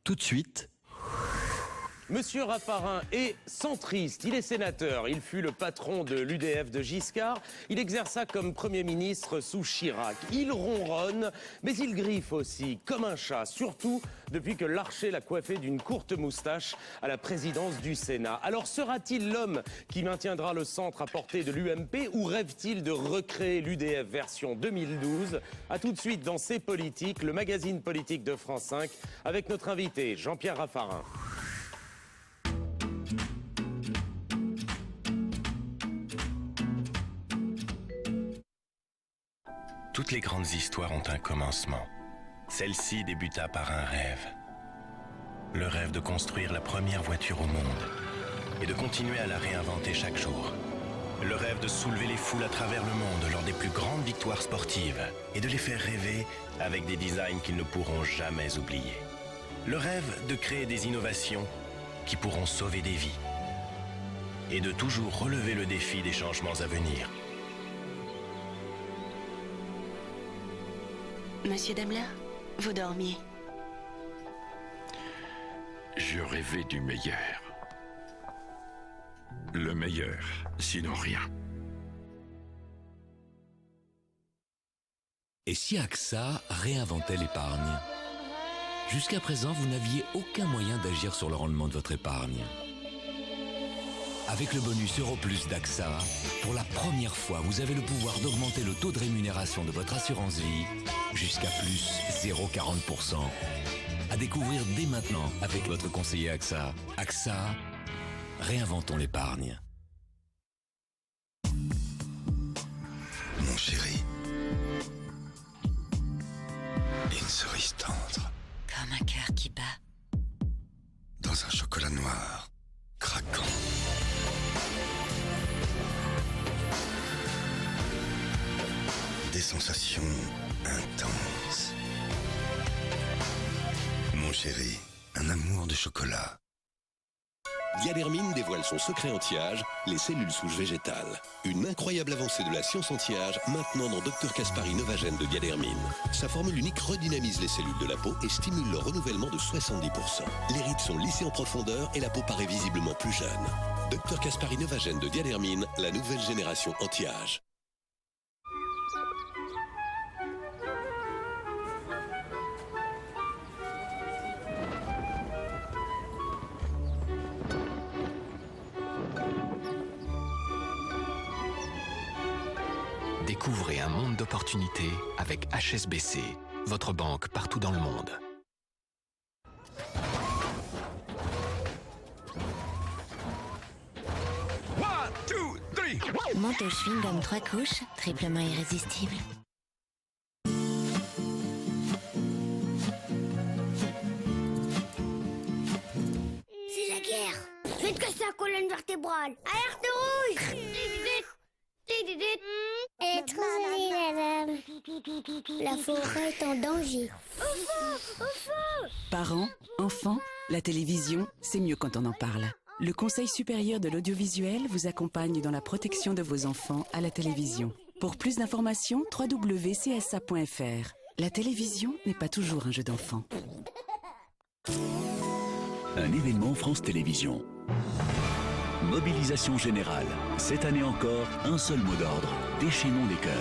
Tout de suite. Monsieur Raffarin est centriste, il est sénateur, il fut le patron de l'UDF de Giscard, il exerça comme Premier ministre sous Chirac. Il ronronne, mais il griffe aussi, comme un chat, surtout depuis que Larcher l'a coiffé d'une courte moustache à la présidence du Sénat. Alors sera-t-il l'homme qui maintiendra le centre à portée de l'UMP ou rêve-t-il de recréer l'UDF version 2012? A tout de suite dans C'est Politique, le magazine politique de France 5, avec notre invité Jean-Pierre Raffarin. Toutes les grandes histoires ont un commencement. Celle-ci débuta par un rêve. Le rêve de construire la première voiture au monde et de continuer à la réinventer chaque jour. Le rêve de soulever les foules à travers le monde lors des plus grandes victoires sportives et de les faire rêver avec des designs qu'ils ne pourront jamais oublier. Le rêve de créer des innovations qui pourront sauver des vies et de toujours relever le défi des changements à venir. Monsieur Daimler, vous dormiez. Je rêvais du meilleur. Le meilleur, sinon rien. Et si AXA réinventait l'épargne? Jusqu'à présent, vous n'aviez aucun moyen d'agir sur le rendement de votre épargne. Avec le bonus Euro Plus d'AXA, pour la première fois, vous avez le pouvoir d'augmenter le taux de rémunération de votre assurance vie jusqu'à plus 0,40%. À découvrir dès maintenant avec votre conseiller AXA. AXA, réinventons l'épargne. Mon chéri, une cerise tendre. Comme un cœur qui bat. Dans un chocolat noir, craquant. Des sensations intenses. Mon chéri, un amour de chocolat. Diadermine dévoile son secret anti-âge, les cellules souches végétales. Une incroyable avancée de la science anti-âge, maintenant dans Dr Caspari Novagène de Diadermine. Sa formule unique redynamise les cellules de la peau et stimule leur renouvellement de 70%. Les rides sont lissées en profondeur et la peau paraît visiblement plus jeune. Dr Caspari Novagène de Diadermine, la nouvelle génération anti-âge. Découvrez un monde d'opportunités avec HSBC, votre banque partout dans le monde. Monte au chewing-gum 3 couches, triplement irrésistible. C'est la guerre. Je vais te casser la colonne vertébrale. Alerte rouge. Elle est trop jolie, la dame. La forêt est en danger. Au feu. Parents, enfants, la télévision, c'est mieux quand on en parle. Le Conseil supérieur de l'audiovisuel vous accompagne dans la protection de vos enfants à la télévision. Pour plus d'informations, www.csa.fr. La télévision n'est pas toujours un jeu d'enfant. Un événement France Télévisions. Mobilisation générale. Cette année encore, un seul mot d'ordre. Déchaînons les cœurs.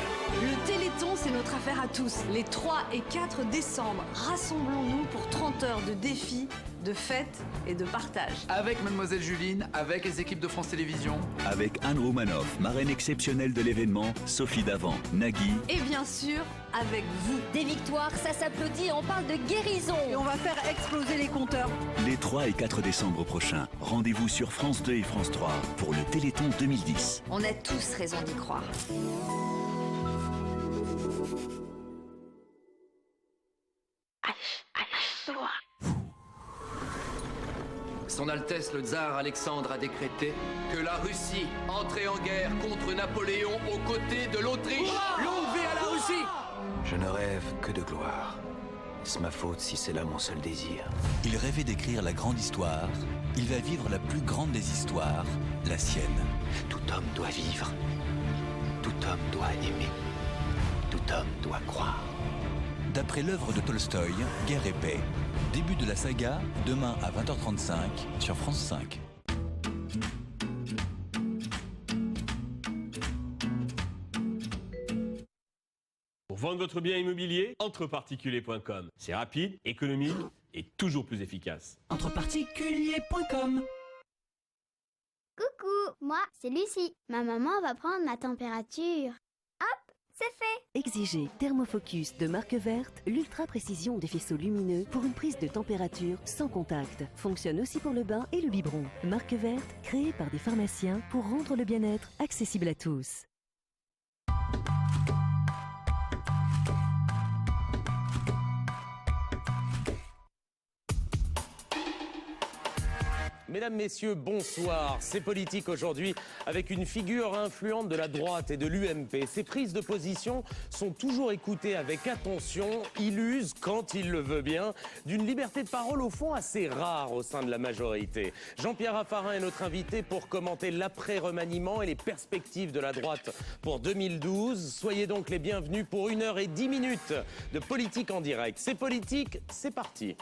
Le Téléthon, c'est notre affaire à tous. Les 3 et 4 décembre, rassemblons-nous pour 30 heures de défis, de fêtes et de partage. Avec Mademoiselle Juline, avec les équipes de France Télévisions. Avec Anne Romanoff, marraine exceptionnelle de l'événement, Sophie Davant, Nagui. Et bien sûr, avec vous. Des victoires, ça s'applaudit, on parle de guérison. Et on va faire exploser les compteurs. Les 3 et 4 décembre prochains, rendez-vous sur France 2 et France 3 pour le Téléthon 2010. On a tous raison d'y croire. Son Altesse le Tsar Alexandre a décrété que la Russie entrait en guerre contre Napoléon aux côtés de l'Autriche. Longue vie à la Russie! Je ne rêve que de gloire. Est-ce ma faute si c'est là mon seul désir? Il rêvait d'écrire la grande histoire. Il va vivre la plus grande des histoires, la sienne. Tout homme doit vivre. Tout homme doit aimer. Tout homme doit croire. d'après l'œuvre de Tolstoï, Guerre et paix. Début de la saga, demain à 20h35 sur France 5. Pour vendre votre bien immobilier, entreparticulier.com. C'est rapide, économique et toujours plus efficace. Entreparticulier.com. Coucou, moi c'est Lucie. Ma maman va prendre ma température. Hop, c'est fait. Exigez Thermofocus de marque verte, l'ultra précision des faisceaux lumineux pour une prise de température sans contact. Fonctionne aussi pour le bain et le biberon. Marque verte, créée par des pharmaciens pour rendre le bien-être accessible à tous. Mesdames, Messieurs, bonsoir. C'est politique aujourd'hui avec une figure influente de la droite et de l'UMP. Ces prises de position sont toujours écoutées avec attention. Il use, quand il le veut bien, d'une liberté de parole au fond assez rare au sein de la majorité. Jean-Pierre Raffarin est notre invité pour commenter l'après-remaniement et les perspectives de la droite pour 2012. Soyez donc les bienvenus pour 1h10 de politique en direct. C'est politique, c'est parti.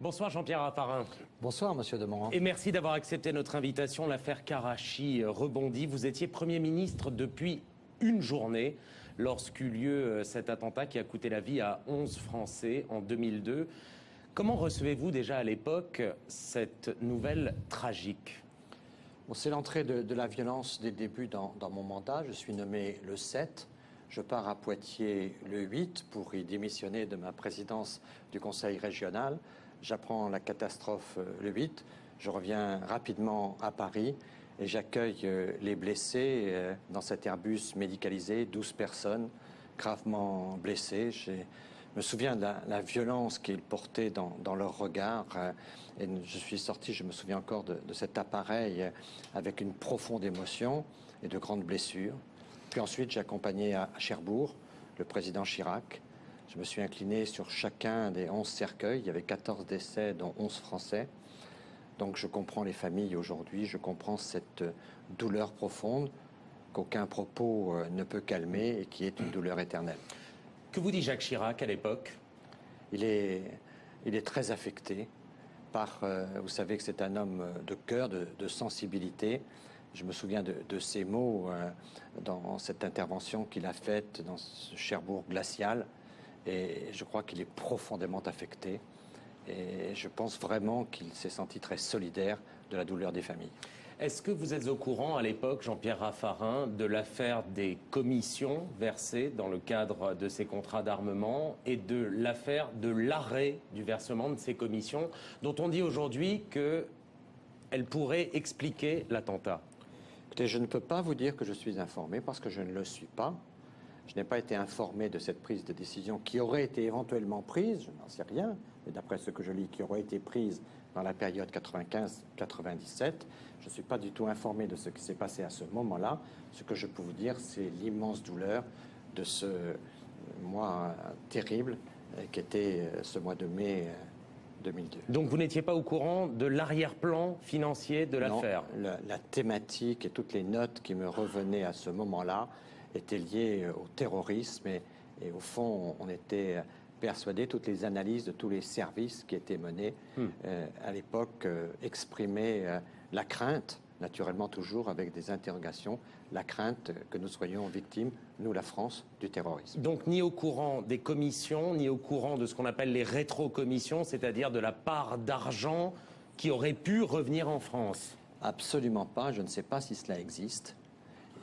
Bonsoir Jean-Pierre Raffarin. Bonsoir Monsieur Demorand. Et merci d'avoir accepté notre invitation. L'affaire Karachi rebondit. Vous étiez Premier ministre depuis une journée lorsqu'eut lieu cet attentat qui a coûté la vie à 11 Français en 2002. Comment recevez-vous déjà à l'époque cette nouvelle tragique ? Bon, c'est l'entrée de la violence dès le début dans mon mandat. Je suis nommé le 7. Je pars à Poitiers le 8 pour y démissionner de ma présidence du Conseil régional. J'apprends la catastrophe le 8, je reviens rapidement à Paris et j'accueille les blessés dans cet Airbus médicalisé, 12 personnes gravement blessées. Je me souviens de la violence qu'ils portaient dans leur regard et je suis sorti, je me souviens encore de cet appareil avec une profonde émotion et de grandes blessures. Puis ensuite, j'ai accompagné à Cherbourg le président Chirac. Je me suis incliné sur chacun des 11 cercueils. Il y avait 14 décès, dont 11 Français. Donc je comprends les familles aujourd'hui, je comprends cette douleur profonde qu'aucun propos ne peut calmer et qui est une douleur éternelle. Que vous dit Jacques Chirac à l'époque ? Il est très affecté par... vous savez que c'est un homme de cœur, de sensibilité. Je me souviens de ces mots dans cette intervention qu'il a faite dans ce Cherbourg glacial. Et je crois qu'il est profondément affecté. Et je pense vraiment qu'il s'est senti très solidaire de la douleur des familles. Est-ce que vous êtes au courant à l'époque, Jean-Pierre Raffarin, de l'affaire des commissions versées dans le cadre de ces contrats d'armement et de l'affaire de l'arrêt du versement de ces commissions, dont on dit aujourd'hui qu'elles pourraient expliquer l'attentat ? Écoutez, je ne peux pas vous dire que je suis informé parce que je ne le suis pas. Je n'ai pas été informé de cette prise de décision qui aurait été éventuellement prise, je n'en sais rien, mais d'après ce que je lis, qui aurait été prise dans la période 95-97. Je ne suis pas du tout informé de ce qui s'est passé à ce moment-là. Ce que je peux vous dire, c'est l'immense douleur de ce mois terrible qu'était ce mois de mai 2002. Donc vous n'étiez pas au courant de l'arrière-plan financier de l'affaire ? Non, la thématique et toutes les notes qui me revenaient à ce moment-là étaient liées au terrorisme et au fond, on était persuadés, toutes les analyses de tous les services qui étaient menés à l'époque exprimaient la crainte, naturellement toujours avec des interrogations, la crainte que nous soyons victimes, nous la France, du terrorisme. Donc ni au courant des commissions, ni au courant de ce qu'on appelle les rétro-commissions, c'est-à-dire de la part d'argent qui aurait pu revenir en France ? Absolument pas, je ne sais pas si cela existe.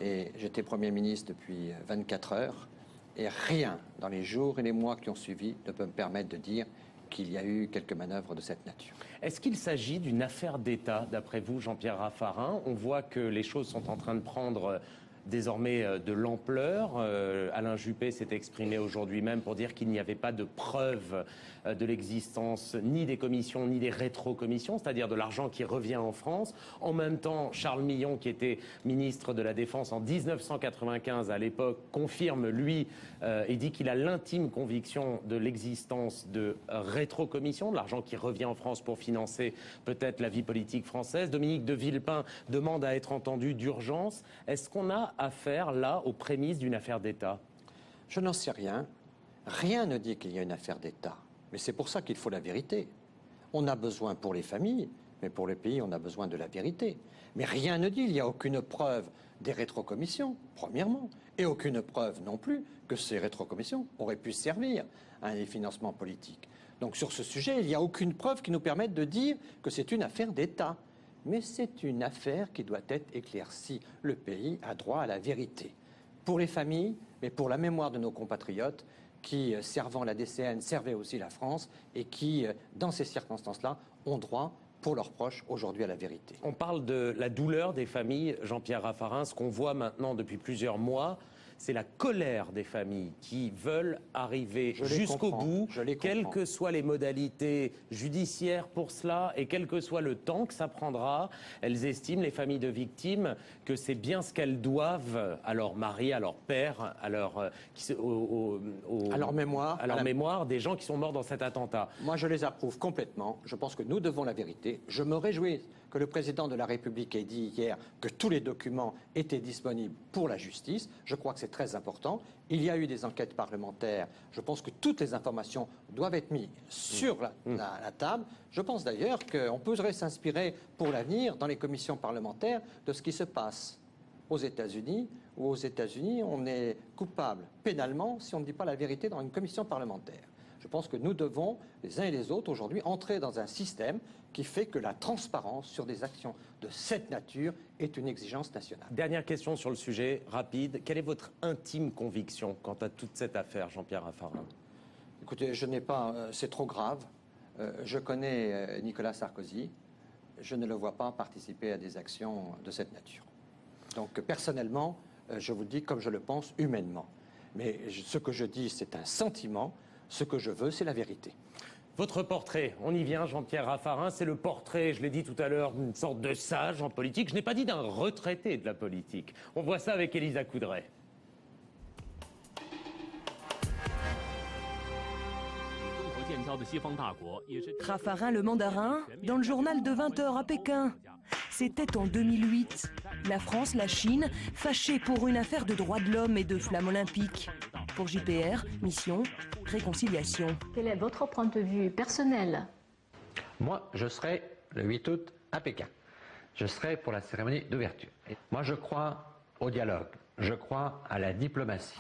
Et j'étais Premier ministre depuis 24 heures et rien dans les jours et les mois qui ont suivi ne peut me permettre de dire qu'il y a eu quelques manœuvres de cette nature. Est-ce qu'il s'agit d'une affaire d'État, d'après vous, Jean-Pierre Raffarin ? On voit que les choses sont en train de prendre désormais de l'ampleur. Alain Juppé s'est exprimé aujourd'hui même pour dire qu'il n'y avait pas de preuve de l'existence ni des commissions ni des rétrocommissions, c'est-à-dire de l'argent qui revient en France. En même temps, Charles Millon, qui était ministre de la Défense en 1995 à l'époque, confirme, lui, et dit qu'il a l'intime conviction de l'existence de rétrocommissions, de l'argent qui revient en France pour financer peut-être la vie politique française. Dominique de Villepin demande à être entendu d'urgence. Est-ce qu'on a affaire là aux prémices d'une affaire d'État? Je n'en sais rien. Rien ne dit qu'il y a une affaire d'État. Mais c'est pour ça qu'il faut la vérité. On a besoin pour les familles, mais pour le pays, on a besoin de la vérité. Mais rien ne dit, il n'y a aucune preuve des rétrocommissions, premièrement, et aucune preuve non plus que ces rétrocommissions auraient pu servir à un financement politique. Donc sur ce sujet, il n'y a aucune preuve qui nous permette de dire que c'est une affaire d'État. Mais c'est une affaire qui doit être éclaircie. Le pays a droit à la vérité. Pour les familles, mais pour la mémoire de nos compatriotes qui, servant la DCN, servaient aussi la France et qui, dans ces circonstances-là, ont droit pour leurs proches aujourd'hui à la vérité. On parle de la douleur des familles, Jean-Pierre Raffarin. Ce qu'on voit maintenant depuis plusieurs mois, c'est la colère des familles qui veulent arriver jusqu'au bout, quelles que soient les modalités judiciaires pour cela et quel que soit le temps que ça prendra. Elles estiment, les familles de victimes, que c'est bien ce qu'elles doivent à leur mari, à leur père, à leur mémoire des gens qui sont morts dans cet attentat. Moi, je les approuve complètement. Je pense que nous devons la vérité. Je me réjouis que le président de la République ait dit hier que tous les documents étaient disponibles pour la justice. Je crois que c'est très important. Il y a eu des enquêtes parlementaires. Je pense que toutes les informations doivent être mises sur la table. Je pense d'ailleurs qu'on pourrait s'inspirer pour l'avenir, dans les commissions parlementaires, de ce qui se passe aux États-Unis, où aux États-Unis, on est coupable pénalement si on ne dit pas la vérité dans une commission parlementaire. Je pense que nous devons, les uns et les autres, aujourd'hui, entrer dans un système qui fait que la transparence sur des actions de cette nature est une exigence nationale. Dernière question sur le sujet, rapide. Quelle est votre intime conviction quant à toute cette affaire, Jean-Pierre Raffarin? Écoutez, je n'ai pas... c'est trop grave. Je connais Nicolas Sarkozy. Je ne le vois pas participer à des actions de cette nature. Donc, personnellement, je vous le dis comme je le pense humainement. Mais ce que je dis, c'est un sentiment. Ce que je veux, c'est la vérité. Votre portrait, on y vient, Jean-Pierre Raffarin, c'est le portrait, je l'ai dit tout à l'heure, d'une sorte de sage en politique. Je n'ai pas dit d'un retraité de la politique. On voit ça avec Élisa Coudray. Raffarin le mandarin, dans le journal de 20h à Pékin. C'était en 2008. La France, la Chine, fâchées pour une affaire de droits de l'homme et de flamme olympique. Pour JPR, mission, réconciliation. Quel est votre point de vue personnel? Moi, je serai le 8 août à Pékin. Je serai pour la cérémonie d'ouverture. Moi, je crois au dialogue. Je crois à la diplomatie.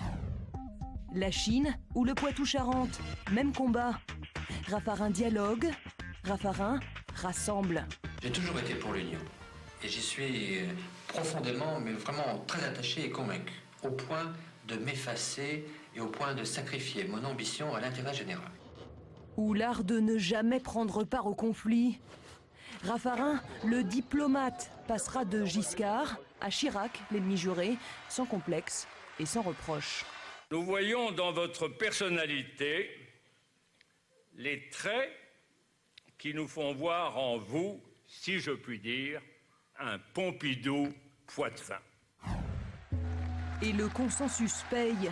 La Chine ou le Poitou-Charentes, même combat. Raffarin dialogue, Raffarin rassemble. J'ai toujours été pour l'union. Et j'y suis profondément, mais vraiment très attaché et convaincu. Au point de m'effacer et au point de sacrifier mon ambition à l'intérêt général. Ou l'art de ne jamais prendre part au conflit. Raffarin, le diplomate, passera de Giscard à Chirac, l'ennemi juré, sans complexe et sans reproche. Nous voyons dans votre personnalité les traits qui nous font voir en vous, si je puis dire, un Pompidou Poitevin. Et le consensus paye.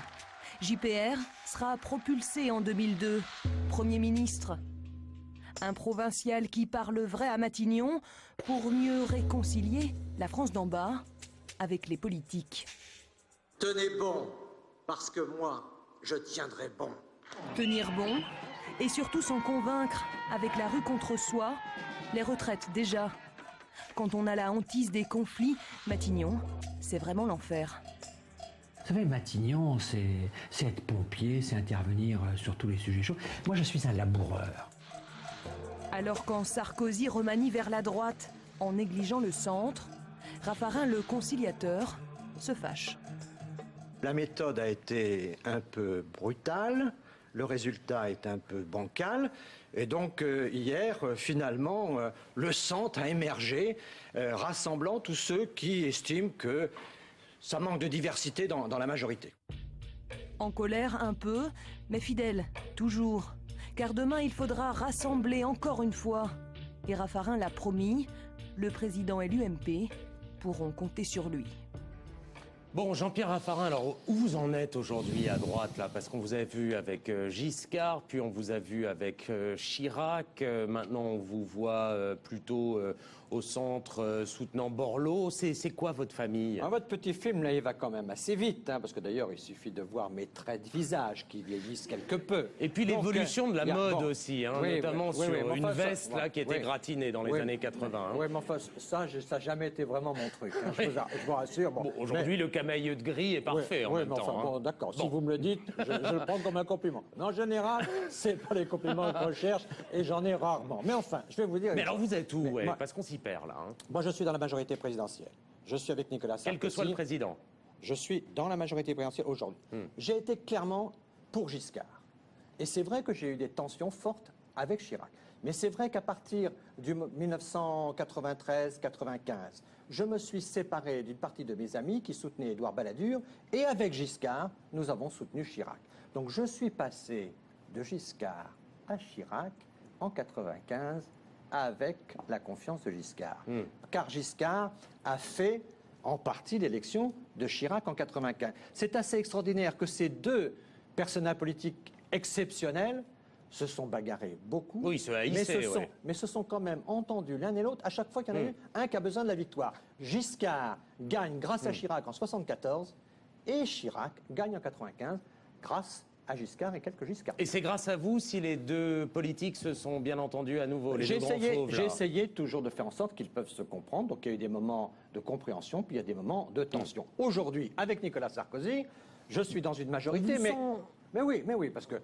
JPR sera propulsé en 2002, Premier ministre. Un provincial qui parle vrai à Matignon pour mieux réconcilier la France d'en bas avec les politiques. Tenez bon, parce que moi, je tiendrai bon. Tenir bon, et surtout s'en convaincre avec la rue contre soi, les retraites déjà. Quand on a la hantise des conflits, Matignon, c'est vraiment l'enfer. Vous savez, Matignon, c'est être pompier, c'est intervenir sur tous les sujets chauds. Moi, je suis un laboureur. Alors quand Sarkozy remanie vers la droite en négligeant le centre, Raffarin, le conciliateur, se fâche. La méthode a été un peu brutale, le résultat est un peu bancal, et donc hier, finalement, le centre a émergé, rassemblant tous ceux qui estiment que ça manque de diversité dans la majorité. En colère un peu, mais fidèle, toujours. Car demain, il faudra rassembler encore une fois. Et Raffarin l'a promis, le président et l'UMP pourront compter sur lui. Bon, Jean-Pierre Raffarin, alors où vous en êtes aujourd'hui à droite, là? Parce qu'on vous a vu avec Giscard, puis on vous a vu avec Chirac, maintenant on vous voit plutôt au centre soutenant Borloo. C'est quoi votre famille? Votre petit film, là, il va quand même assez vite, hein, parce que d'ailleurs, il suffit de voir mes traits de visage qui vieillissent quelque peu. Et puis l'évolution de la mode aussi, hein, oui, notamment oui, sur oui, une enfin, veste ça, là, qui était gratinée dans les années 80. Oui, mais enfin, ça n'a jamais été vraiment mon truc. Hein, je vous rassure. Bon, aujourd'hui, le camailleux de gris est parfait en même temps. Enfin, bon, d'accord, si vous me le dites, je le prends comme un compliment. Mais en général, c'est pas les compliments que je recherche et j'en ai rarement. Mais enfin, je vais vous dire... Mais alors vous êtes où, parce qu'on s'y perd là. Hein. Moi, je suis dans la majorité présidentielle. Je suis avec Nicolas Sarkozy. Quel que soit le président. Je suis dans la majorité présidentielle aujourd'hui. J'ai été clairement pour Giscard. Et c'est vrai que j'ai eu des tensions fortes avec Chirac. Mais c'est vrai qu'à partir du 1993-95, je me suis séparé d'une partie de mes amis qui soutenaient Édouard Balladur. Et avec Giscard, nous avons soutenu Chirac. Donc je suis passé de Giscard à Chirac en 95 avec la confiance de Giscard. Car Giscard a fait en partie l'élection de Chirac en 95. C'est assez extraordinaire que ces deux personnages politiques exceptionnels se sont bagarrés beaucoup, oui, se haïssaient, mais se sont quand même entendus l'un et l'autre à chaque fois qu'il y en a eu un qui a besoin de la victoire. Giscard gagne grâce à Chirac en 74 et Chirac gagne en 95 grâce à Giscard et quelques Giscards. Et c'est grâce à vous si les deux politiques se sont bien entendus à nouveau, les deux grands fauves, là. J'ai essayé toujours de faire en sorte qu'ils peuvent se comprendre. Donc il y a eu des moments de compréhension, puis il y a des moments de tension. Aujourd'hui, avec Nicolas Sarkozy, je suis dans une majorité, mais oui, parce que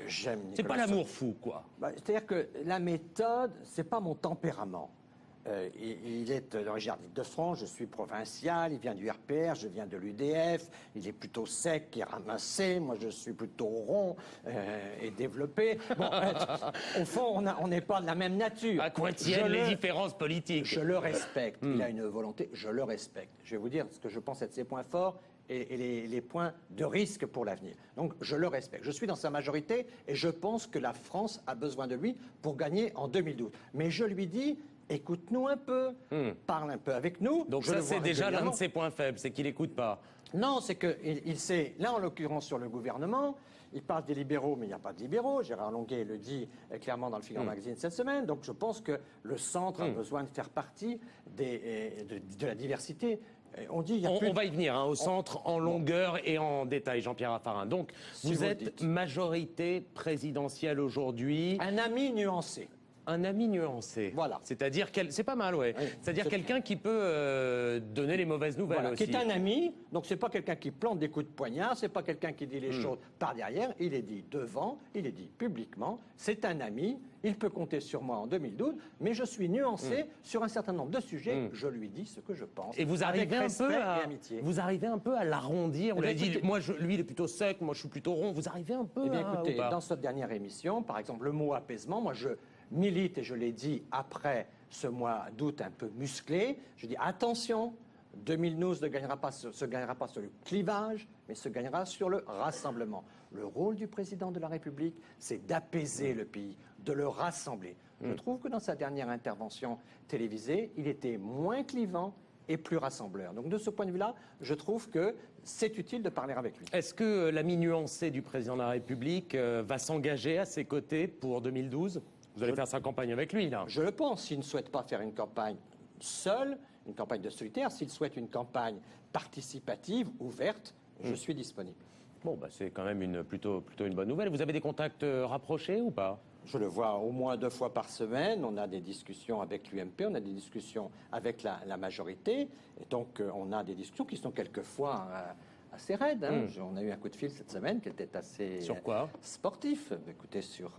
j'aime Nicolas. C'est pas l'amour fou, quoi. C'est-à-dire que la méthode, c'est pas mon tempérament. Il est d'origine de France, je suis provincial, il vient du RPR, je viens de l'UDF, il est plutôt sec et ramassé, moi je suis plutôt rond et développé. Bon, au fond, on n'est pas de la même nature. À quoi tiennent les différences politiques? Je le respecte, il a une volonté, je le respecte. Je vais vous dire ce que je pense être ses points forts et les points de risque pour l'avenir. Donc je le respecte. Je suis dans sa majorité et je pense que la France a besoin de lui pour gagner en 2012. Mais je lui dis... Écoute-nous un peu, parle un peu avec nous. Donc ça, c'est déjà l'un de ses points faibles, c'est qu'il n'écoute pas. Non, c'est qu'il sait, là en l'occurrence sur le gouvernement, il parle des libéraux, mais il n'y a pas de libéraux. Gérard Longuet le dit clairement dans le Figaro Magazine cette semaine. Donc je pense que le centre a besoin de faire partie de la diversité. On va y venir, hein, au centre, en longueur et en détail, Jean-Pierre Raffarin. Donc, vous êtes majorité présidentielle aujourd'hui. Un ami nuancé. Un ami nuancé. Voilà. C'est-à-dire, c'est pas mal, ouais. C'est-à-dire quelqu'un qui peut donner les mauvaises nouvelles aussi. Qui est un ami, donc c'est pas quelqu'un qui plante des coups de poignard, c'est pas quelqu'un qui dit les choses par derrière, il est dit devant, il est dit publiquement, c'est un ami, il peut compter sur moi en 2012, mais je suis nuancé sur un certain nombre de sujets, je lui dis ce que je pense. Et vous arrivez vous arrivez un peu à l'arrondir, vous l'avez dit, lui il est plutôt sec, moi je suis plutôt rond, vous arrivez un peu Eh bien écoutez, dans cette dernière émission, par exemple, le mot apaisement, moi je milite, et je l'ai dit après ce mois d'août un peu musclé, je dis attention, 2012 ne se gagnera pas sur le clivage, mais se gagnera sur le rassemblement. Le rôle du président de la République, c'est d'apaiser le pays, de le rassembler. Je trouve que dans sa dernière intervention télévisée, il était moins clivant et plus rassembleur. Donc de ce point de vue-là, je trouve que c'est utile de parler avec lui. Est-ce que l'ami nuancé du président de la République va s'engager à ses côtés pour 2012 ? Vous allez faire sa campagne avec lui, là? Je le pense. S'il ne souhaite pas faire une campagne seule, une campagne de solitaire, s'il souhaite une campagne participative, ouverte, je suis disponible. Bon, c'est quand même plutôt une bonne nouvelle. Vous avez des contacts rapprochés ou pas? Je le vois au moins 2 fois par semaine. On a des discussions avec l'UMP, on a des discussions avec la majorité. Et donc, on a des discussions qui sont quelquefois assez raide. Hein. On a eu un coup de fil cette semaine qui était assez sur quoi sportif. Écoutez, sur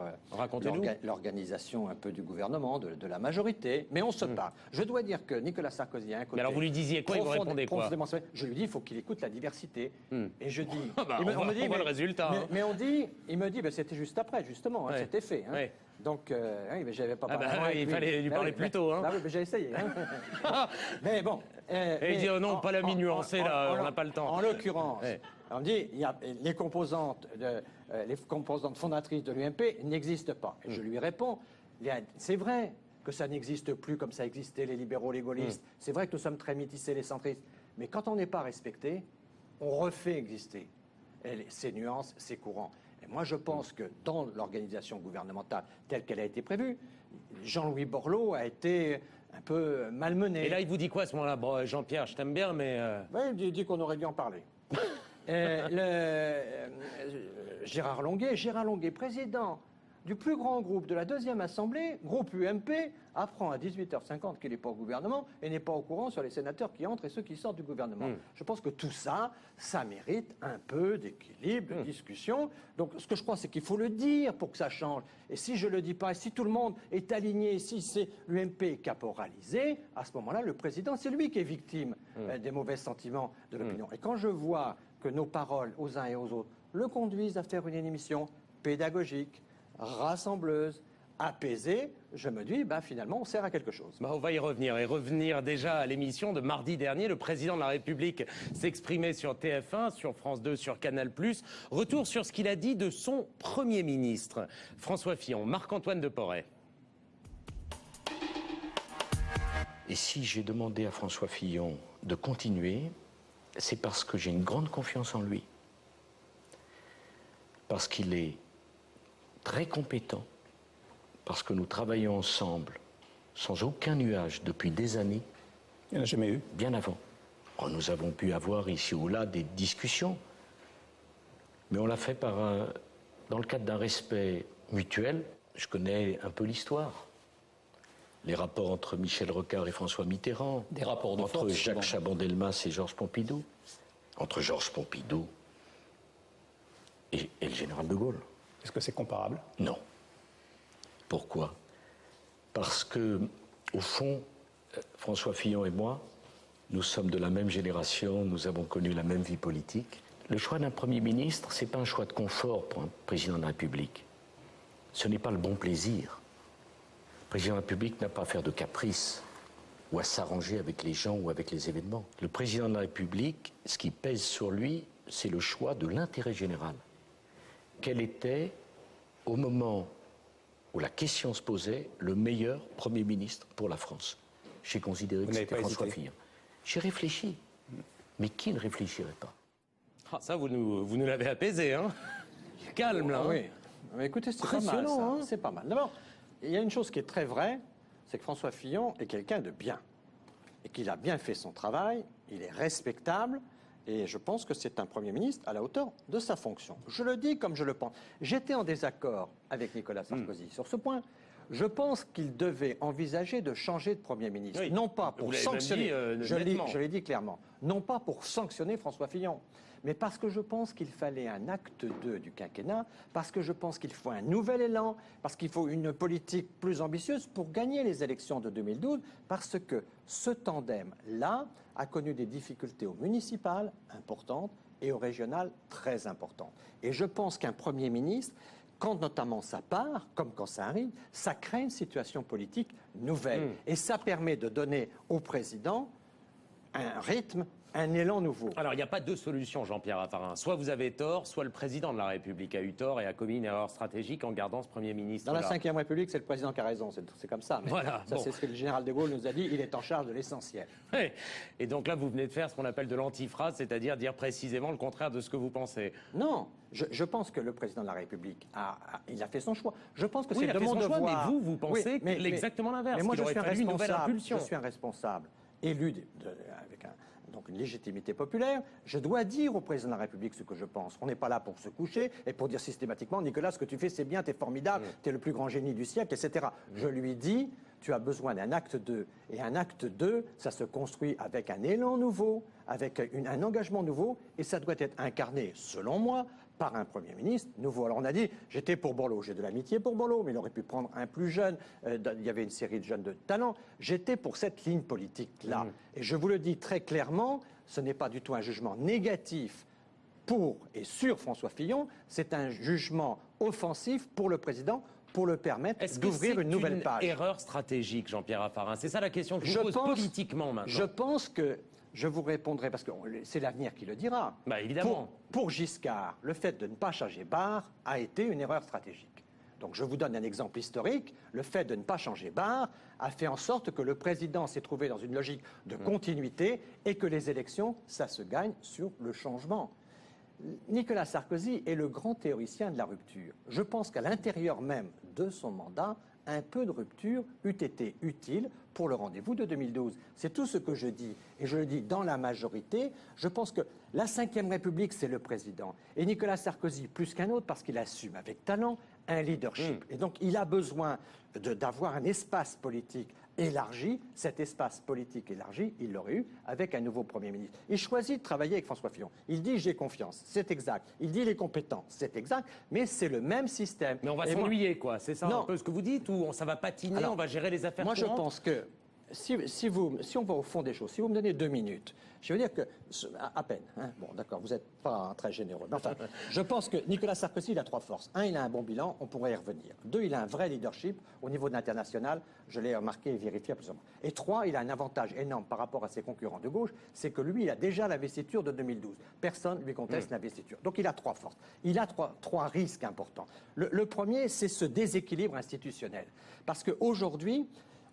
l'organisation un peu du gouvernement, de la majorité. Mais on se parle. Je dois dire que Nicolas Sarkozy a un côté... Mais alors vous lui disiez quoi? Il vous répondait quoi? Je lui dis il faut qu'il écoute la diversité. Et je dis... on voit le résultat. Mais il me dit, c'était juste après, justement, c'était fait. Hein. Donc, oui, mais j'avais pas Ah parlé. bah, il fallait lui parler plus tôt. Hein. Bah oui, mais j'ai essayé. Hein. Mais bon. Et il dit oh non, pas la minuancer là, on n'a pas le temps. En l'occurrence, on dit il y a les composantes fondatrices de l'UMP n'existent pas. Et je lui réponds, c'est vrai que ça n'existe plus comme ça existait les libéraux, les gaullistes. C'est vrai que nous sommes très métissés, les centristes. Mais quand on n'est pas respecté, on refait exister ces nuances, ces courants. Et moi, je pense que dans l'organisation gouvernementale telle qu'elle a été prévue, Jean-Louis Borloo a été un peu malmené. Et là, il vous dit quoi à ce moment-là? Bon, Jean-Pierre, je t'aime bien, mais... Oui, il dit qu'on aurait dû en parler. Gérard Longuet, président du plus grand groupe de la deuxième assemblée, groupe UMP, apprend à 18h50 qu'il n'est pas au gouvernement et n'est pas au courant sur les sénateurs qui entrent et ceux qui sortent du gouvernement. Je pense que tout ça, ça mérite un peu d'équilibre, de discussion. Donc ce que je crois, c'est qu'il faut le dire pour que ça change. Et si je ne le dis pas, si tout le monde est aligné, si c'est l'UMP caporalisé, à ce moment-là, le président, c'est lui qui est victime des mauvais sentiments de l'opinion. Et quand je vois que nos paroles aux uns et aux autres le conduisent à faire une émission pédagogique, rassembleuse, apaisée, je me dis, finalement, on sert à quelque chose. On va y revenir. Et revenir déjà à l'émission de mardi dernier. Le président de la République s'exprimait sur TF1, sur France 2, sur Canal+. Retour sur ce qu'il a dit de son Premier ministre. François Fillon, Marc-Antoine de Porret. Et si j'ai demandé à François Fillon de continuer, c'est parce que j'ai une grande confiance en lui. Parce qu'il est très compétent, parce que nous travaillons ensemble sans aucun nuage depuis des années. Il n'y en a jamais eu. Bien avant. Oh, nous avons pu avoir ici ou là des discussions, mais on l'a fait dans le cadre d'un respect mutuel. Je connais un peu l'histoire. Les rapports entre Michel Rocard et François Mitterrand. Des rapports de entre force, Jacques Chaban-Delmas et Georges Pompidou. Entre Georges Pompidou et le général de Gaulle. Est-ce que c'est comparable? Non. Pourquoi? Parce que, au fond, François Fillon et moi, nous sommes de la même génération, nous avons connu la même vie politique. Le choix d'un Premier ministre, ce n'est pas un choix de confort pour un président de la République. Ce n'est pas le bon plaisir. Le président de la République n'a pas à faire de caprices ou à s'arranger avec les gens ou avec les événements. Le président de la République, ce qui pèse sur lui, c'est le choix de l'intérêt général. Quel était, au moment où la question se posait, le meilleur Premier ministre pour la France? J'ai considéré que c'était François Fillon. J'ai réfléchi. Mais qui ne réfléchirait pas? Ah, ça, vous nous l'avez apaisé, hein? Calme, là. Oui. Mais écoutez, c'est pas mal, ça. Hein. C'est pas mal. D'abord, il y a une chose qui est très vraie, c'est que François Fillon est quelqu'un de bien. Et qu'il a bien fait son travail, il est respectable. Et je pense que c'est un Premier ministre à la hauteur de sa fonction. Je le dis comme je le pense. J'étais en désaccord avec Nicolas Sarkozy sur ce point. Je pense qu'il devait envisager de changer de Premier ministre. Oui. Non pas pour sanctionner, je l'ai dit clairement, non pas pour sanctionner François Fillon, mais parce que je pense qu'il fallait un acte 2 du quinquennat, parce que je pense qu'il faut un nouvel élan, parce qu'il faut une politique plus ambitieuse pour gagner les élections de 2012, parce que ce tandem-là a connu des difficultés aux municipales importantes et aux régionales très importantes. Et je pense qu'un Premier ministre, quand notamment ça part, comme quand ça arrive, ça crée une situation politique nouvelle. Et ça permet de donner au président un rythme, un élan nouveau. Alors, il n'y a pas deux solutions, Jean-Pierre Raffarin. Soit vous avez tort, soit le président de la République a eu tort et a commis une erreur stratégique en gardant ce Premier ministre. Dans la Ve République, c'est le président qui a raison, c'est comme ça. Mais voilà, ça, c'est ce que le général de Gaulle nous a dit, il est en charge de l'essentiel. Oui. Et donc là, vous venez de faire ce qu'on appelle de l'antiphrase, c'est-à-dire dire précisément le contraire de ce que vous pensez. Non, je pense que le président de la République il a fait son choix. Je pense que oui, c'est de mon devoir. Mais vous pensez exactement l'inverse. Mais moi, je suis un responsable. Je suis un responsable élu avec donc une légitimité populaire, je dois dire au président de la République ce que je pense. On n'est pas là pour se coucher et pour dire systématiquement « Nicolas, ce que tu fais, c'est bien, t'es formidable, t'es le plus grand génie du siècle, etc. » Je lui dis « Tu as besoin d'un acte 2. » Et un acte 2, ça se construit avec un élan nouveau, avec un engagement nouveau, et ça doit être incarné, selon moi, par un Premier ministre nouveau. Alors on a dit, j'étais pour Borloo, j'ai de l'amitié pour Borloo, mais il aurait pu prendre un plus jeune, il y avait une série de jeunes de talent. J'étais pour cette ligne politique-là. Et je vous le dis très clairement, ce n'est pas du tout un jugement négatif pour et sur François Fillon, c'est un jugement offensif pour le président, pour le permettre d'ouvrir une nouvelle page. Erreur stratégique, Jean-Pierre Raffarin. C'est ça la question que je vous pose politiquement maintenant. Je pense que, je vous répondrai, parce que c'est l'avenir qui le dira. Bah, évidemment. Pour Giscard, le fait de ne pas changer Barre a été une erreur stratégique. Donc je vous donne un exemple historique. Le fait de ne pas changer Barre a fait en sorte que le président s'est trouvé dans une logique de continuité et que les élections, ça se gagne sur le changement. Nicolas Sarkozy est le grand théoricien de la rupture. Je pense qu'à l'intérieur même de son mandat, un peu de rupture eût été utile pour le rendez-vous de 2012. C'est tout ce que je dis. Et je le dis dans la majorité. Je pense que la Ve République, c'est le président. Et Nicolas Sarkozy, plus qu'un autre, parce qu'il assume avec talent un leadership. Et donc, il a besoin d'avoir un espace politique élargi. Cet espace politique élargi, il l'aurait eu avec un nouveau Premier ministre. Il choisit de travailler avec François Fillon. Il dit « j'ai confiance », c'est exact. Il dit « il est compétent », c'est exact, mais c'est le même système. Mais on va s'ennuyer, quoi. C'est ça un peu ce que vous dites, ou ça va patiner, on va gérer les affaires courantes? Moi, je pense que si on va au fond des choses, si vous me donnez 2 minutes, je veux dire que, à peine, hein, bon d'accord, vous n'êtes pas très généreux, mais enfin, je pense que Nicolas Sarkozy, il a 3 forces. 1, il a un bon bilan, on pourrait y revenir. 2, il a un vrai leadership au niveau de l'international, je l'ai remarqué et vérifié à plusieurs fois. Et 3, il a un avantage énorme par rapport à ses concurrents de gauche, c'est que lui, il a déjà l'investiture de 2012. Personne ne lui conteste l'investiture. Donc il a 3 forces. Il a trois risques importants. Le premier, c'est ce déséquilibre institutionnel. Parce qu'aujourd'hui,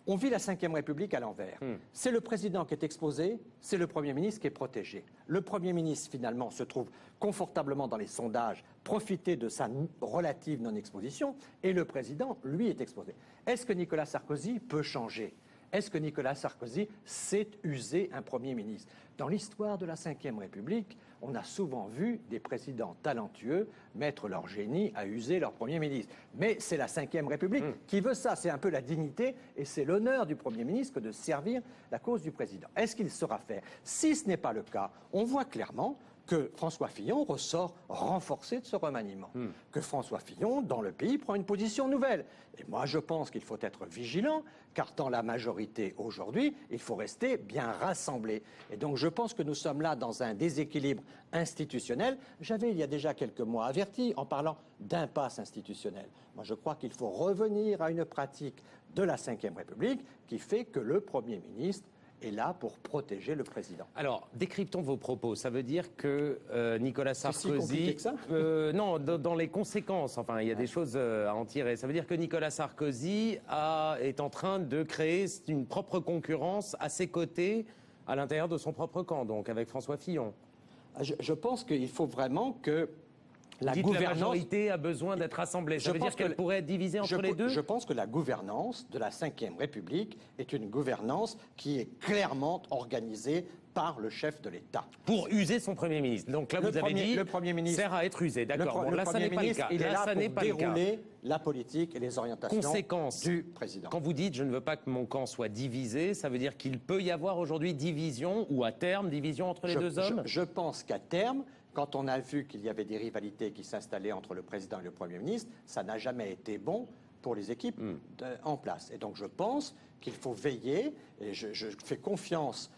on vit la Ve République à l'envers. C'est le président qui est exposé, c'est le Premier ministre qui est protégé. Le Premier ministre, finalement, se trouve confortablement dans les sondages, profiter de sa relative non-exposition, et le président, lui, est exposé. Est-ce que Nicolas Sarkozy peut changer ? Est-ce que Nicolas Sarkozy sait user un Premier ministre ? Dans l'histoire de la Ve République, on a souvent vu des présidents talentueux mettre leur génie à user leur Premier ministre. Mais c'est la Ve République qui veut ça. C'est un peu la dignité et c'est l'honneur du Premier ministre que de servir la cause du président. Est-ce qu'il saura faire ? Si ce n'est pas le cas, on voit clairement que François Fillon ressort renforcé de ce remaniement. Que François Fillon, dans le pays, prend une position nouvelle. Et moi, je pense qu'il faut être vigilant, car dans la majorité aujourd'hui, il faut rester bien rassemblé. Et donc, je pense que nous sommes là dans un déséquilibre institutionnel. J'avais, il y a déjà quelques mois, averti en parlant d'impasse institutionnelle. Moi, je crois qu'il faut revenir à une pratique de la Ve République qui fait que le Premier ministre est là pour protéger le président. Alors, décryptons vos propos. Ça veut dire que Nicolas Sarkozy... C'est si compliqué que ça non, dans les conséquences, enfin, il y a des choses à en tirer. Ça veut dire que Nicolas Sarkozy est en train de créer une propre concurrence à ses côtés, à l'intérieur de son propre camp, donc avec François Fillon. Je pense qu'il faut vraiment que la majorité a besoin d'être assemblée. Ça veut dire qu'elle pourrait être divisée entre les deux ? Je pense que la gouvernance de la Ve République est une gouvernance qui est clairement organisée par le chef de l'État. Pour user son Premier ministre. Donc là, vous avez dit, le Premier ministre sert à être usé. D'accord. Bon, là, ça n'est pas le cas. Il est là ça pour dérouler la politique et les orientations du président. Quand vous dites « je ne veux pas que mon camp soit divisé », ça veut dire qu'il peut y avoir aujourd'hui division ou à terme division entre les deux hommes ? Je pense qu'à terme, quand on a vu qu'il y avait des rivalités qui s'installaient entre le président et le Premier ministre, ça n'a jamais été bon pour les équipes en place. Et donc je pense qu'il faut veiller, et je fais confiance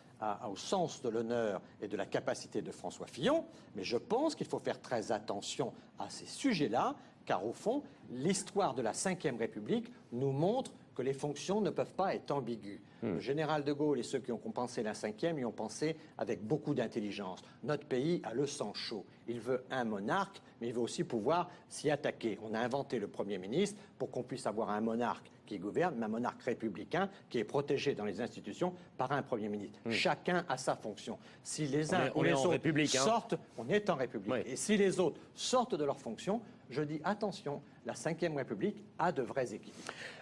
au sens de l'honneur et de la capacité de François Fillon, mais je pense qu'il faut faire très attention à ces sujets-là, car au fond, l'histoire de la Ve République nous montre que les fonctions ne peuvent pas être ambiguës. Le général de Gaulle et ceux qui ont pensé la Ve y ont pensé avec beaucoup d'intelligence. Notre pays a le sang chaud. Il veut un monarque, mais il veut aussi pouvoir s'y attaquer. On a inventé le Premier ministre pour qu'on puisse avoir un monarque qui gouverne, mais un monarque républicain qui est protégé dans les institutions par un Premier ministre. Chacun a sa fonction. Si les uns ou les autres sortent, on est en République. Et si les autres sortent de leurs fonctions, je dis attention, la Ve République a de vrais équilibres.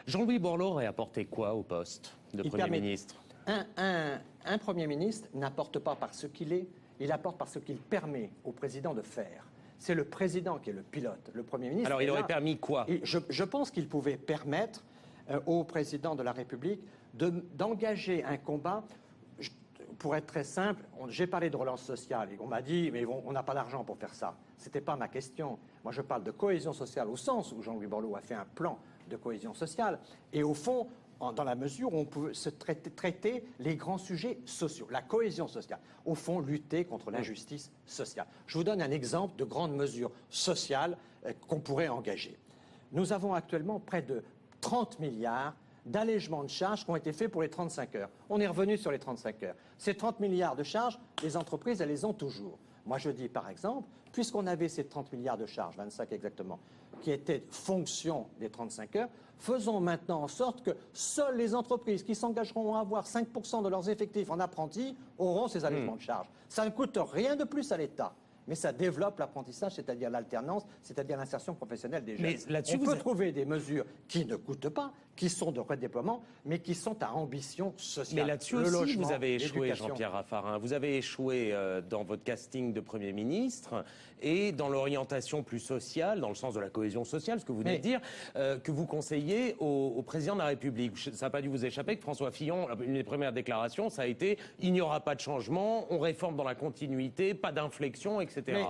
Jean-Louis Borloo aurait apporté quoi au poste de Premier ministre ? Un Premier ministre n'apporte pas par ce qu'il est, il apporte par ce qu'il permet au président de faire. C'est le président qui est le pilote, le Premier ministre. Alors il aurait permis quoi ? Je pense qu'il pouvait permettre au président de la République d'engager un combat. Pour être très simple, j'ai parlé de relance sociale et on m'a dit mais on n'a pas d'argent pour faire ça. Ce n'était pas ma question. Moi je parle de cohésion sociale au sens où Jean-Louis Borloo a fait un plan de cohésion sociale et au fond, dans la mesure où on peut se traiter les grands sujets sociaux, la cohésion sociale, au fond lutter contre l'injustice sociale. Je vous donne un exemple de grande mesure sociale qu'on pourrait engager. Nous avons actuellement près de 30 milliards d'allègements de charges qui ont été faits pour les 35 heures. On est revenu sur les 35 heures. Ces 30 milliards de charges, les entreprises, elles les ont toujours. Moi, je dis par exemple, puisqu'on avait ces 30 milliards de charges, 25 exactement, qui étaient fonction des 35 heures, faisons maintenant en sorte que seules les entreprises qui s'engageront à avoir 5% de leurs effectifs en apprentis auront ces allègements de charges. Ça ne coûte rien de plus à l'État. Mais ça développe l'apprentissage, c'est-à-dire l'alternance, c'est-à-dire l'insertion professionnelle des jeunes. On peut trouver des mesures qui ne coûtent pas, qui sont de redéploiement, mais qui sont à ambition sociale. Mais là-dessus aussi, vous avez échoué, Jean-Pierre Raffarin. Vous avez échoué dans votre casting de Premier ministre et dans l'orientation plus sociale, dans le sens de la cohésion sociale, ce que vous venez de dire, que vous conseillez au président de la République. Ça n'a pas dû vous échapper que François Fillon, une des premières déclarations, ça a été « il n'y aura pas de changement, on réforme dans la continuité, pas d'inflexion, etc. » Mais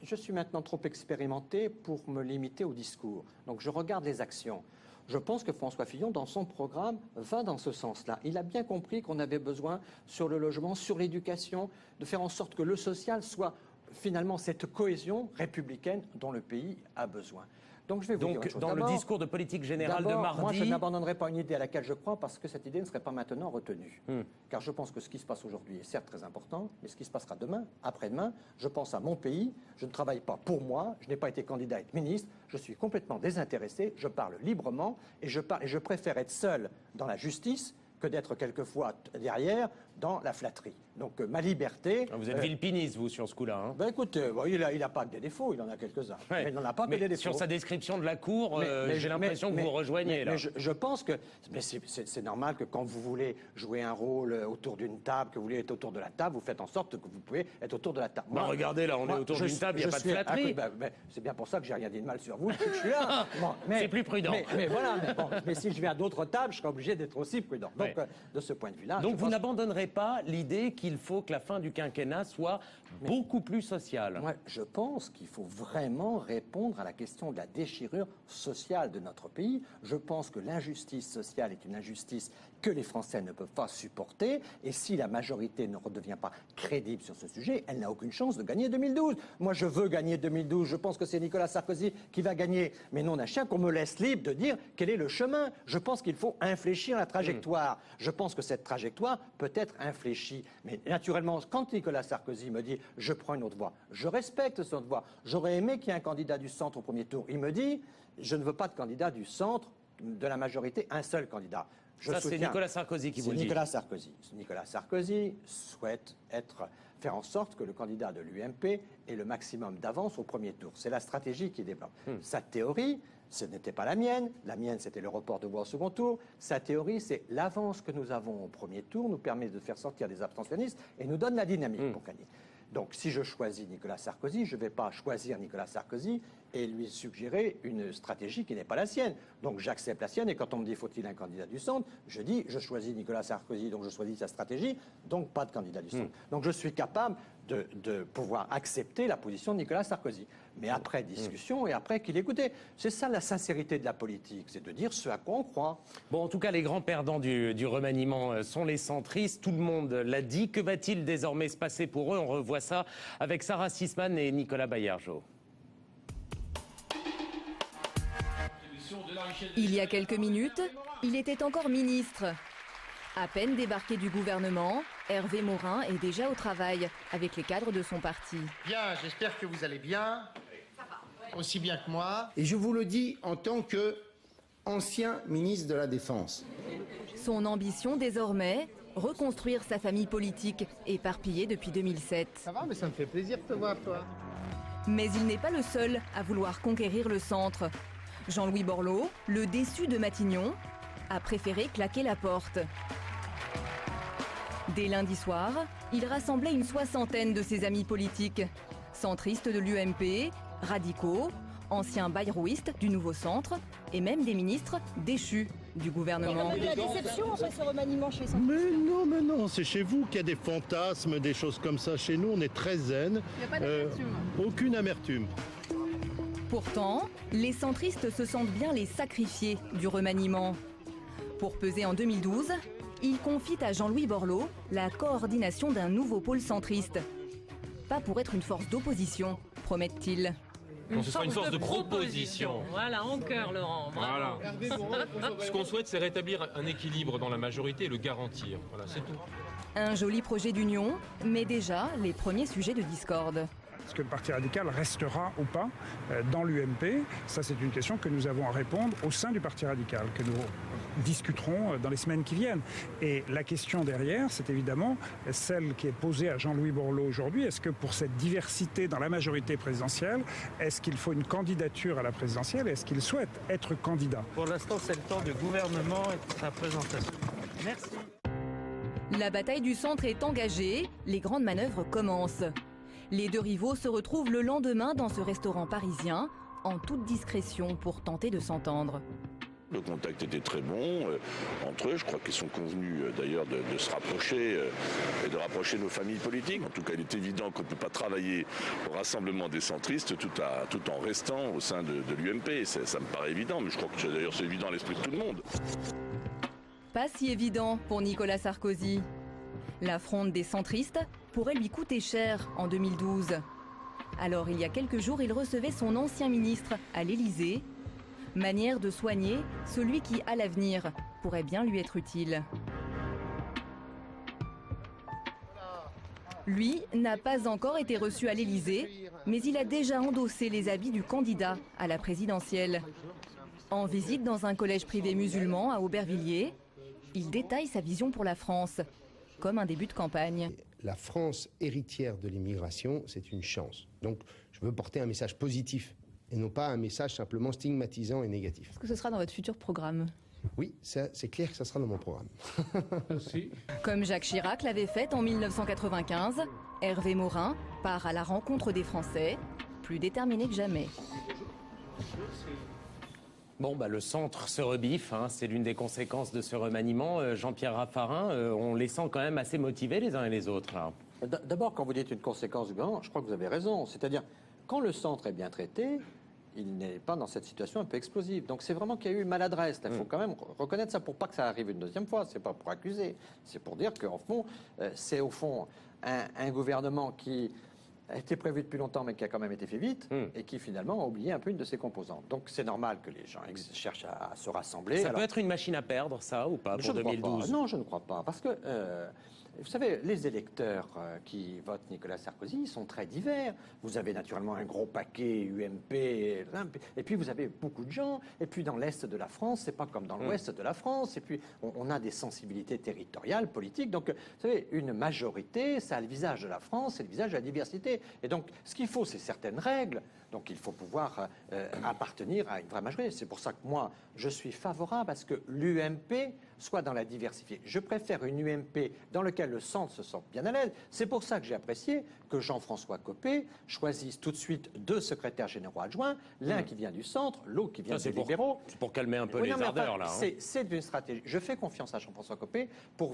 je suis maintenant trop expérimenté pour me limiter au discours. Donc je regarde les actions. Je pense que François Fillon, dans son programme, va dans ce sens-là. Il a bien compris qu'on avait besoin, sur le logement, sur l'éducation, de faire en sorte que le social soit finalement cette cohésion républicaine dont le pays a besoin. Donc je vais vous dire une chose. Dans le discours de politique générale de mardi... Moi, je n'abandonnerai pas une idée à laquelle je crois parce que cette idée ne serait pas maintenant retenue. Car je pense que ce qui se passe aujourd'hui est certes très important, mais ce qui se passera demain, après-demain, je pense à mon pays, je ne travaille pas pour moi, je n'ai pas été candidat à être ministre, je suis complètement désintéressé, je parle librement et je préfère être seul dans la justice que d'être quelquefois derrière dans la flatterie. Donc ma liberté... Vous êtes villepiniste, vous, sur ce coup-là. Hein. Ben écoute, il n'a pas que des défauts, il en a quelques-uns. Ouais. Mais il n'en a pas que des défauts. Sur sa description de la cour, j'ai l'impression que vous rejoignez. Mais je pense que c'est normal que quand vous voulez jouer un rôle autour d'une table, que vous voulez être autour de la table, vous faites en sorte que vous pouvez être autour de la table. Moi, regardez, là, on est autour d'une table, il n'y a pas de flatterie. C'est bien pour ça que j'ai rien dit de mal sur vous, que je suis là. C'est plus prudent. Mais voilà, mais si je vais à d'autres tables, je serai obligé d'être aussi prudent. Donc, de ce point de vue-là... Donc vous n'abandonnerez pas l'idée qu'il faut que la fin du quinquennat soit beaucoup plus sociale. Moi, je pense qu'il faut vraiment répondre à la question de la déchirure sociale de notre pays. Je pense que l'injustice sociale est une injustice que les Français ne peuvent pas supporter. Et si la majorité ne redevient pas crédible sur ce sujet, elle n'a aucune chance de gagner 2012. Moi, je veux gagner 2012. Je pense que c'est Nicolas Sarkozy qui va gagner. Mais non d'un chien qu'on me laisse libre de dire quel est le chemin. Je pense qu'il faut infléchir la trajectoire. Je pense que cette trajectoire peut être infléchie. Mais naturellement, quand Nicolas Sarkozy me dit « je prends une autre voie », je respecte cette voie. J'aurais aimé qu'il y ait un candidat du centre au premier tour. Il me dit « je ne veux pas de candidat du centre, de la majorité, un seul candidat ». Ça, c'est Nicolas Sarkozy qui vous le dit. Nicolas Sarkozy. Nicolas Sarkozy souhaite faire en sorte que le candidat de l'UMP ait le maximum d'avance au premier tour. C'est la stratégie qu'il développe. Sa théorie, ce n'était pas la mienne c'était le report de voix au second tour. Sa théorie, c'est l'avance que nous avons au premier tour nous permet de faire sortir des abstentionnistes et nous donne la dynamique pour gagner. Donc si je choisis Nicolas Sarkozy, je ne vais pas choisir Nicolas Sarkozy et lui suggérer une stratégie qui n'est pas la sienne. Donc j'accepte la sienne et quand on me dit faut-il un candidat du centre, je dis je choisis Nicolas Sarkozy, donc je choisis sa stratégie, donc pas de candidat du centre. Donc je suis capable de pouvoir accepter la position de Nicolas Sarkozy. Mais après discussion et après qu'il écoutait. C'est ça la sincérité de la politique, c'est de dire ce à quoi on croit. Bon, en tout cas, les grands perdants du remaniement sont les centristes. Tout le monde l'a dit. Que va-t-il désormais se passer pour eux? On revoit ça avec Sarah Sisman et Nicolas Baillargeau. Il y a quelques minutes, il était encore ministre. À peine débarqué du gouvernement, Hervé Morin est déjà au travail avec les cadres de son parti. Bien, j'espère que vous allez bien, aussi bien que moi. Et je vous le dis en tant qu'ancien ministre de la Défense. Son ambition désormais, reconstruire sa famille politique éparpillée depuis 2007. Ça va, mais ça me fait plaisir de te voir, toi. Mais il n'est pas le seul à vouloir conquérir le centre. Jean-Louis Borloo, le déçu de Matignon, a préféré claquer la porte. Dès lundi soir, il rassemblait une soixantaine de ses amis politiques. Centristes de l'UMP, radicaux, anciens bayrouistes du nouveau centre et même des ministres déchus du gouvernement. Il y a eu de la déception après ce remaniement chez Centre. Mais non, c'est chez vous qu'il y a des fantasmes, des choses comme ça. Chez nous, on est très zen. Il n'y a pas d'amertume. Aucune amertume. Pourtant, les centristes se sentent bien les sacrifiés du remaniement. Pour peser en 2012, il confie à Jean-Louis Borloo la coordination d'un nouveau pôle centriste. Pas pour être une force d'opposition, promettent-ils. Donc ce sera une force de proposition. Voilà, en cœur, Laurent. Voilà. Ce qu'on souhaite, c'est rétablir un équilibre dans la majorité et le garantir. Voilà, c'est tout. Un joli projet d'union, mais déjà les premiers sujets de discorde. Est-ce que le Parti radical restera ou pas dans l'UMP? Ça, c'est une question que nous avons à répondre au sein du Parti radical, que nous discuterons dans les semaines qui viennent. Et la question derrière, c'est évidemment celle qui est posée à Jean-Louis Borloo aujourd'hui. Est-ce que pour cette diversité dans la majorité présidentielle, est-ce qu'il faut une candidature à la présidentielle? Est-ce qu'il souhaite être candidat? Pour l'instant, c'est le temps du gouvernement et de sa présentation. Merci. La bataille du centre est engagée, les grandes manœuvres commencent. Les deux rivaux se retrouvent le lendemain dans ce restaurant parisien, en toute discrétion pour tenter de s'entendre. Le contact était très bon entre eux. Je crois qu'ils sont convenus d'ailleurs de se rapprocher et de rapprocher nos familles politiques. En tout cas, il est évident qu'on ne peut pas travailler au rassemblement des centristes tout en restant au sein de l'UMP. Ça me paraît évident, mais je crois que d'ailleurs c'est évident à l'esprit de tout le monde. Pas si évident pour Nicolas Sarkozy. La fronde des centristes pourrait lui coûter cher en 2012. Alors, il y a quelques jours, il recevait son ancien ministre à l'Élysée. Manière de soigner celui qui, à l'avenir, pourrait bien lui être utile. Lui n'a pas encore été reçu à l'Élysée, mais il a déjà endossé les habits du candidat à la présidentielle. En visite dans un collège privé musulman à Aubervilliers, il détaille sa vision pour la France, comme un début de campagne. La France héritière de l'immigration, c'est une chance. Donc je veux porter un message positif et non pas un message simplement stigmatisant et négatif. Est-ce que ce sera dans votre futur programme? Oui, c'est clair que ça sera dans mon programme. Comme Jacques Chirac l'avait fait en 1995, Hervé Morin part à la rencontre des Français, plus déterminé que jamais. Bon, le centre se rebiffe, hein, c'est l'une des conséquences de ce remaniement. Jean-Pierre Raffarin, on les sent quand même assez motivés les uns et les autres. Là. D'abord, quand vous dites une conséquence du gouvernement, je crois que vous avez raison. C'est-à-dire, quand le centre est bien traité, il n'est pas dans cette situation un peu explosive. Donc c'est vraiment qu'il y a eu maladresse. Il faut quand même reconnaître ça pour pas que ça arrive une deuxième fois. C'est pas pour accuser, c'est pour dire qu'en fond, c'est au fond un gouvernement qui a été prévu depuis longtemps, mais qui a quand même été fait vite, et qui finalement a oublié un peu une de ses composantes. Donc c'est normal que les gens cherchent à se rassembler. Ça peut être une machine à perdre, ça, ou pas, pour 2012? Non, je ne crois pas. Parce que, vous savez, les électeurs qui votent Nicolas Sarkozy, ils sont très divers. Vous avez naturellement un gros paquet UMP, et puis vous avez beaucoup de gens. Et puis dans l'Est de la France, c'est pas comme dans l'Ouest de la France. Et puis on a des sensibilités territoriales, politiques. Donc, vous savez, une majorité, ça a le visage de la France, c'est le visage de la diversité. Et donc, ce qu'il faut, c'est certaines règles. Donc, il faut pouvoir appartenir à une vraie majorité. C'est pour ça que moi, je suis favorable à ce que l'UMP soit dans la diversité. Je préfère une UMP dans laquelle le centre se sente bien à l'aise. C'est pour ça que j'ai apprécié que Jean-François Copé choisisse tout de suite 2 secrétaires généraux adjoints, l'un qui vient du centre, l'autre qui vient des libéraux. C'est pour calmer un peu les ardeurs, là. Hein. C'est une stratégie. Je fais confiance à Jean-François Copé pour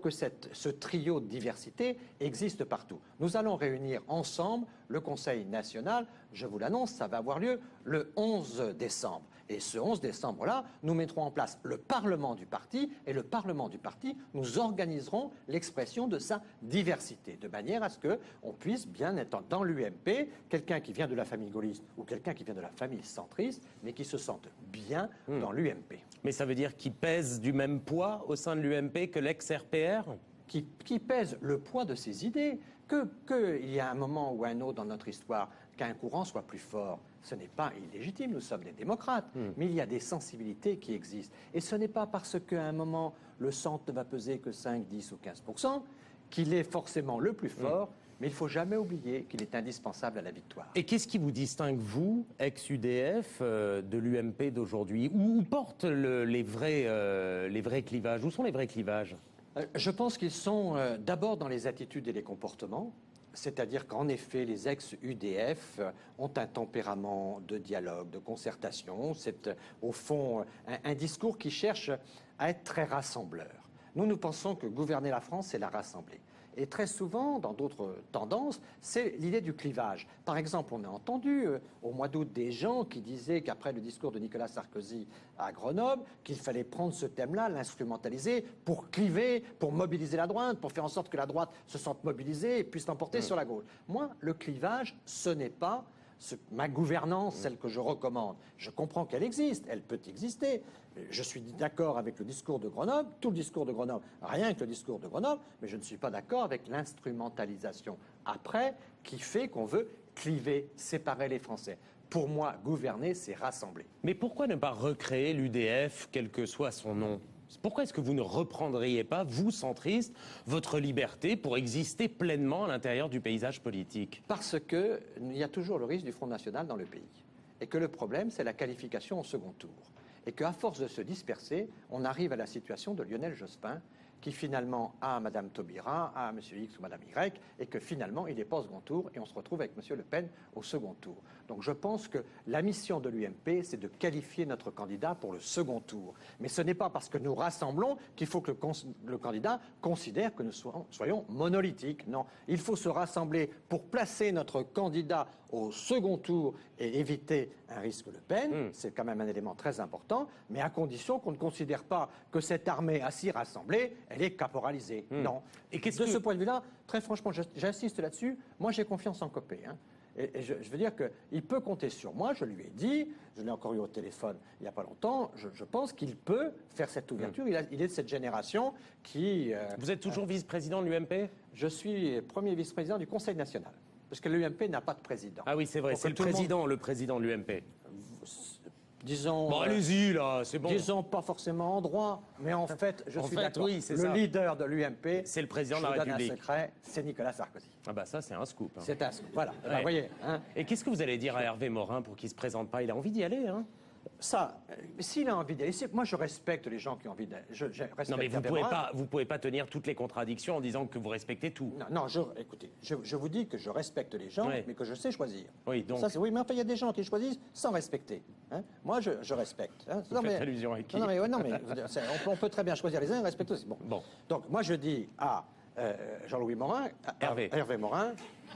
que ce trio de diversité existe partout. Nous allons réunir ensemble le Conseil national. Je vous l'annonce, ça va avoir lieu le 11 décembre. Et ce 11 décembre-là, nous mettrons en place le Parlement du parti, et le Parlement du parti, nous organiserons l'expression de sa diversité, de manière à ce qu'on puisse bien être dans l'UMP, quelqu'un qui vient de la famille gaulliste ou quelqu'un qui vient de la famille centriste, mais qui se sente bien dans l'UMP. Mais ça veut dire qu'il pèse du même poids au sein de l'UMP que l'ex-RPR ? Qui pèse le poids de ses idées, qu'il y a un moment ou un autre dans notre histoire qu'un courant soit plus fort. Ce n'est pas illégitime, nous sommes des démocrates, mais il y a des sensibilités qui existent. Et ce n'est pas parce qu'à un moment, le centre ne va peser que 5, 10 ou 15% qu'il est forcément le plus fort, mais il ne faut jamais oublier qu'il est indispensable à la victoire. Et qu'est-ce qui vous distingue, vous, ex-UDF, de l'UMP d'aujourd'hui? Où portent les vrais clivages? Où sont les vrais clivages? Je pense qu'ils sont d'abord dans les attitudes et les comportements. C'est-à-dire qu'en effet, les ex-UDF ont un tempérament de dialogue, de concertation. C'est au fond un discours qui cherche à être très rassembleur. Nous pensons que gouverner la France, c'est la rassembler. Et très souvent, dans d'autres tendances, c'est l'idée du clivage. Par exemple, on a entendu au mois d'août des gens qui disaient qu'après le discours de Nicolas Sarkozy à Grenoble, qu'il fallait prendre ce thème-là, l'instrumentaliser pour cliver, pour mobiliser la droite, pour faire en sorte que la droite se sente mobilisée et puisse l'emporter sur la gauche. Moi, le clivage, ce n'est pas ma gouvernance, celle que je recommande. Je comprends qu'elle existe, elle peut exister. Je suis d'accord avec le discours de Grenoble, tout le discours de Grenoble, rien que le discours de Grenoble, mais je ne suis pas d'accord avec l'instrumentalisation après qui fait qu'on veut cliver, séparer les Français. Pour moi, gouverner, c'est rassembler. Mais pourquoi ne pas recréer l'UDF, quel que soit son nom ? Pourquoi est-ce que vous ne reprendriez pas, vous, centristes, votre liberté pour exister pleinement à l'intérieur du paysage politique? Parce qu'il y a toujours le risque du Front National dans le pays. Et que le problème, c'est la qualification au second tour. Et qu'à force de se disperser, on arrive à la situation de Lionel Jospin, qui finalement a Mme Taubira, a M. X ou Mme Y, et que finalement il n'est pas au second tour, et on se retrouve avec M. Le Pen au second tour. Donc je pense que la mission de l'UMP, c'est de qualifier notre candidat pour le second tour. Mais ce n'est pas parce que nous rassemblons qu'il faut que le candidat considère que nous soyons monolithiques. Non, il faut se rassembler pour placer notre candidat au second tour et éviter un risque Le Pen. C'est quand même un élément très important, mais à condition qu'on ne considère pas que cette armée ainsi rassemblée, elle est caporalisée. Non. Et de ce point de vue-là, très franchement, j'insiste là-dessus, moi j'ai confiance en Copé. Hein. Et je veux dire qu'il peut compter sur moi, je lui ai dit, je l'ai encore eu au téléphone il n'y a pas longtemps, je pense qu'il peut faire cette ouverture. Il est de cette génération qui... Vous êtes toujours vice-président de l'UMP? Je suis premier vice-président du Conseil national. Parce que l'UMP n'a pas de président. Ah oui, c'est vrai, c'est le président de l'UMP. Disons... Bon, allez-y, là, c'est bon. Disons pas forcément en droit, mais en fait, je suis d'accord. Oui, c'est le ça. Leader de l'UMP, c'est le président de la République. République. Un secret, c'est Nicolas Sarkozy. Ah bah ça, c'est un scoop. Hein. C'est un scoop, voilà. Ouais. Vous voyez. Hein. Et qu'est-ce que vous allez dire à Hervé Morin pour qu'il se présente pas? Il a envie d'y aller, hein? Ça, s'il a envie d'aller, moi je respecte les gens qui ont envie d'aller. Non mais vous pouvez pas tenir toutes les contradictions en disant que vous respectez tout. Non, écoutez, je vous dis que je respecte les gens, mais que je sais choisir. Oui, donc. Ça, oui, mais enfin il y a des gens qui choisissent sans respecter. Hein. Moi je respecte. Hein. Vous faites allusion à qui? Non mais on peut très bien choisir les uns et respecter aussi. Bon. Donc moi je dis à Jean-Louis Morin, Hervé Morin,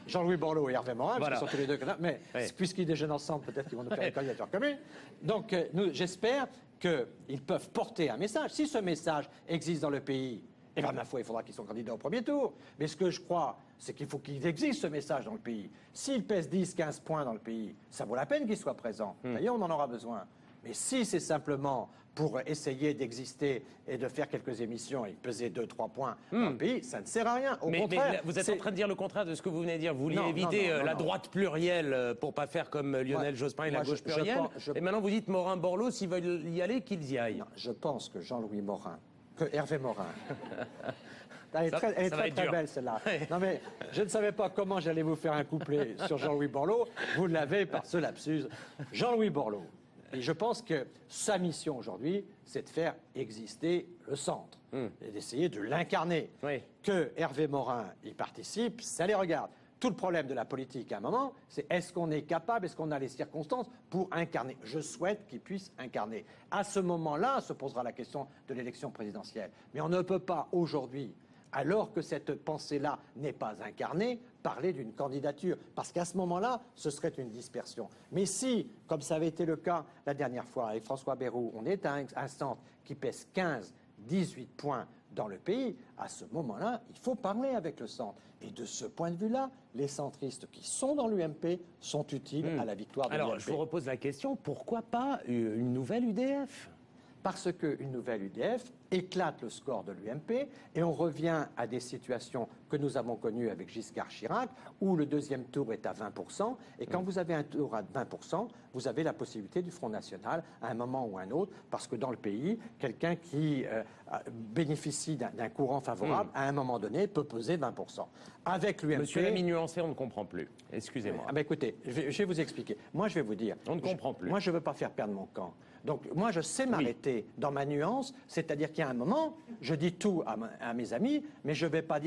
Jean-Louis Borloo et Hervé Morin, parce qu'ils sont tous les deux candidates, mais puisqu'ils déjeunent ensemble, peut-être qu'ils vont nous faire une candidature commune. Donc j'espère qu'ils peuvent porter un message. Si ce message existe dans le pays, eh bien, ma foi, il faudra qu'ils soient candidats au premier tour. Mais ce que je crois, c'est qu'il faut qu'il existe ce message dans le pays. S'il pèse 10, 15 points dans le pays, ça vaut la peine qu'il soit présent. D'ailleurs, on en aura besoin. Mais si c'est simplement pour essayer d'exister et de faire quelques émissions et peser 2-3 points dans le pays, ça ne sert à rien. Au contraire, mais vous êtes en train de dire le contraire de ce que vous venez de dire. Vous vouliez éviter la droite plurielle pour pas faire comme Lionel Jospin et la gauche plurielle. Et maintenant vous dites Morin-Borloo, s'ils veulent y aller, qu'ils y aillent. Non, je pense que Jean-Louis Morin, que Hervé Morin... Elle est très belle celle-là. Non mais je ne savais pas comment j'allais vous faire un couplet sur Jean-Louis Borloo. Vous l'avez par ce lapsus. Jean-Louis Borloo. Et je pense que sa mission aujourd'hui, c'est de faire exister le centre et d'essayer de l'incarner. Que Hervé Morin y participe, ça les regarde. Tout le problème de la politique à un moment, c'est est-ce qu'on est capable, est-ce qu'on a les circonstances pour incarner? Je souhaite qu'il puisse incarner. À ce moment-là, se posera la question de l'élection présidentielle. Mais on ne peut pas aujourd'hui, alors que cette pensée-là n'est pas incarnée, parler d'une candidature. Parce qu'à ce moment-là, ce serait une dispersion. Mais si, comme ça avait été le cas la dernière fois avec François Bayrou, on est à un centre qui pèse 15, 18 points dans le pays, à ce moment-là, il faut parler avec le centre. Et de ce point de vue-là, les centristes qui sont dans l'UMP sont utiles à la victoire de l'UMP. Alors, je vous repose la question, pourquoi pas une nouvelle UDF? Parce qu'une nouvelle UDF éclate le score de l'UMP et on revient à des situations que nous avons connues avec Giscard Chirac où le deuxième tour est à 20% et quand vous avez un tour à 20%, vous avez la possibilité du Front National à un moment ou à un autre parce que dans le pays, quelqu'un qui bénéficie d'un courant favorable à un moment donné peut peser 20%. Avec l'UMP... Monsieur l'ami nuancé, on ne comprend plus. Excusez-moi. Ah ben écoutez, je vais vous expliquer. Moi, je vais vous dire... On ne comprend plus. Moi, je ne veux pas faire perdre mon camp. Donc, moi, je sais m'arrêter dans ma nuance, c'est-à-dire qu'il y a un moment, je dis tout à mes amis, mais je ne vais pas dire